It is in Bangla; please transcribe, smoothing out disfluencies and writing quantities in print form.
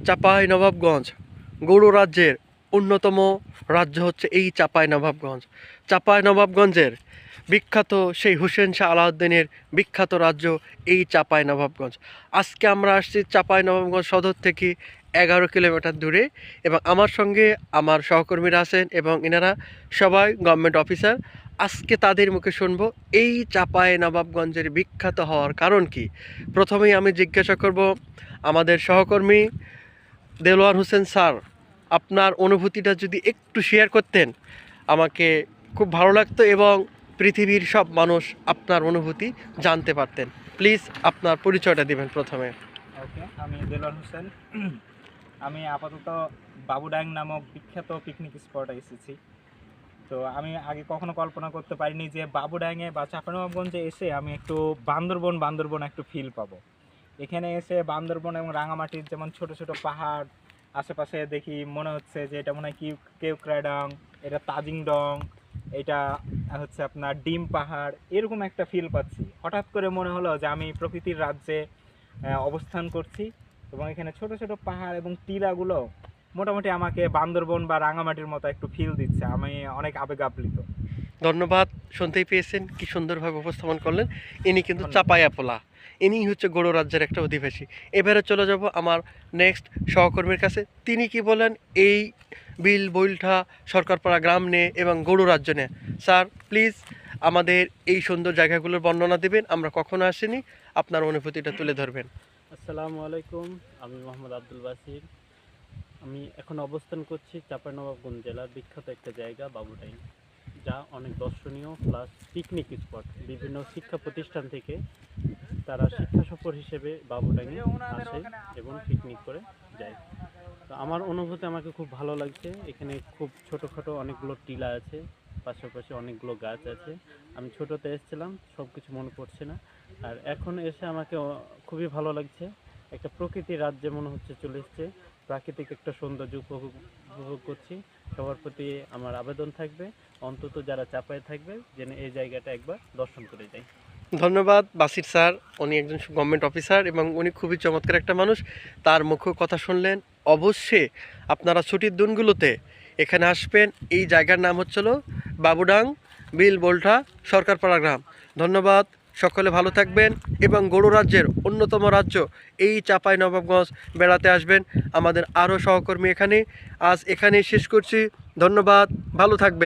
চাঁপাইনবাবগঞ্জ গৌড় রাজ্যের অন্যতম রাজ্য হচ্ছে এই চাঁপাইনবাবগঞ্জ। চাঁপাইনবাবগঞ্জের বিখ্যাত সেই হুসেন শাহ আলাউদ্দিনের বিখ্যাত রাজ্য এই চাঁপাইনবাবগঞ্জ। আজকে আমরা আসছি চাঁপাইনবাবগঞ্জ সদর থেকে 11 কিলোমিটার দূরে, এবং আমার সঙ্গে আমার সহকর্মীরা আছেন এবং এনারা সবাই গভর্নমেন্ট অফিসার। আজকে তাদের মুখে শুনবো এই চাঁপাইনবাবগঞ্জের বিখ্যাত হওয়ার কারণ কি। প্রথমেই আমি জিজ্ঞাসা করব আমাদের সহকর্মী দেলোয়ার হোসেন স্যার, আপনার অনুভূতিটা যদি একটু শেয়ার করতেন আমাকে খুব ভালো লাগতো, এবং পৃথিবীর সব মানুষ আপনার অনুভূতি জানতে পারতেন। প্লিজ আপনার পরিচয়টা দিবেন প্রথমে। ওকে, আমি দেলোয়ার হোসেন। আমি আপাতত বাবুড্যাং নামক বিখ্যাত পিকনিক স্পটে এসেছি। তো আমি আগে কখনো কল্পনা করতে পারিনি যে বাবুড্যাঙে বা চাঁপাইনবাবগঞ্জে এসে আমি একটু বান্দরবন একটু ফিল পাবো। এখানে এসে বান্দরবন এবং রাঙামাটির যেমন ছোট ছোট পাহাড় আশেপাশে দেখি, মনে হচ্ছে যে এটা মনে হয় কেওক্রাডং, এটা তাজিংডং, এটা হচ্ছে আপনার ডিম পাহাড়, এরকম একটা ফিল পাচ্ছি। হঠাৎ করে মনে হলো যে আমি প্রকৃতির রাজ্যে অবস্থান করছি, এবং এখানে ছোট ছোট পাহাড় এবং টিলাগুলো মোটামুটি আমাকে বান্দরবন বা রাঙামাটির মতো একটু ফিল দিচ্ছে। আমি অনেক আবেগ আপ্লিত। ধন্যবাদ। শুনতেই পেয়েছেন কি সুন্দরভাবে উপস্থাপন করলেন। ইনি কিন্তু চাপাইয়াপোলা, ইনি হচ্ছে গৌড় রাজ্যের একটা অধিবাসী। এবারে চলে যাব আমার নেক্সট সহকর্মীর কাছে। তিনি কি বলেন এই বিল বৈলঠা সরকারপাড়া গ্রাম নিয়ে এবং গৌড় রাজ্য নিয়ে। স্যার প্লিজ আমাদের এই সুন্দর জায়গাগুলোর বর্ণনা দেবেন, আমরা কখনো আসিনি, আপনার অনুভূতিটা তুলে ধরবেন। আসসালামু আলাইকুম, আমি মোহাম্মদ আব্দুল বাসির। আমি এখন অবস্থান করছি চাঁপাইনবাবগঞ্জ জেলার বিখ্যাত একটা জায়গা বাবুড্যাং, যা অনেক দর্শনীয় প্লাস পিকনিক স্পট। বিভিন্ন শিক্ষা প্রতিষ্ঠান থেকে তারা শিক্ষা সফর হিসেবে বাবুড্যাঙে আসে এবং পিকনিক করে যায়। তো আমার অনুভূতি আমাকে খুব ভালো লাগছে। এখানে খুব ছোটোখাটো অনেকগুলো টিলা আছে, পাশাপাশি অনেকগুলো গাছ আছে। আমি ছোটোতে এসেছিলাম, সব কিছু মনে পড়ছে না। আর এখন এসে আমাকে খুবই ভালো লাগছে। একটা প্রকৃতির রাজ্যে মনে হচ্ছে চলে এসছে। প্রাকৃতিক একটা সৌন্দর্য উপভোগ করছি। সবার প্রতি আমার আবেদন থাকবে, অন্তত যারা চাপায় থাকবে যেন এই জায়গাটা একবার দর্শন করে যায়। ধন্যবাদ বাসির স্যার, উনি একজন গভর্নমেন্ট অফিসার এবং উনি খুবই চমৎকার একটা মানুষ। তার মুখ্য কথা শুনলেন। অবশ্যই আপনারা ছুটির দিনগুলোতে এখানে আসবেন। এই জায়গার নাম হচ্ছিল বাবুডাং বিল বোলঠা সরকারপাড়া গ্রাম। ধন্যবাদ, সকলে ভালো থাকবেন এবং গৌড় রাজ্যের অন্যতম রাজ্য এই চাঁপাইনবাবগঞ্জ বেড়াতে আসবেন। আমাদের আরও সহকর্মী এখানে। আজ এখানেই শেষ করছি। ধন্যবাদ, ভালো থাকবেন।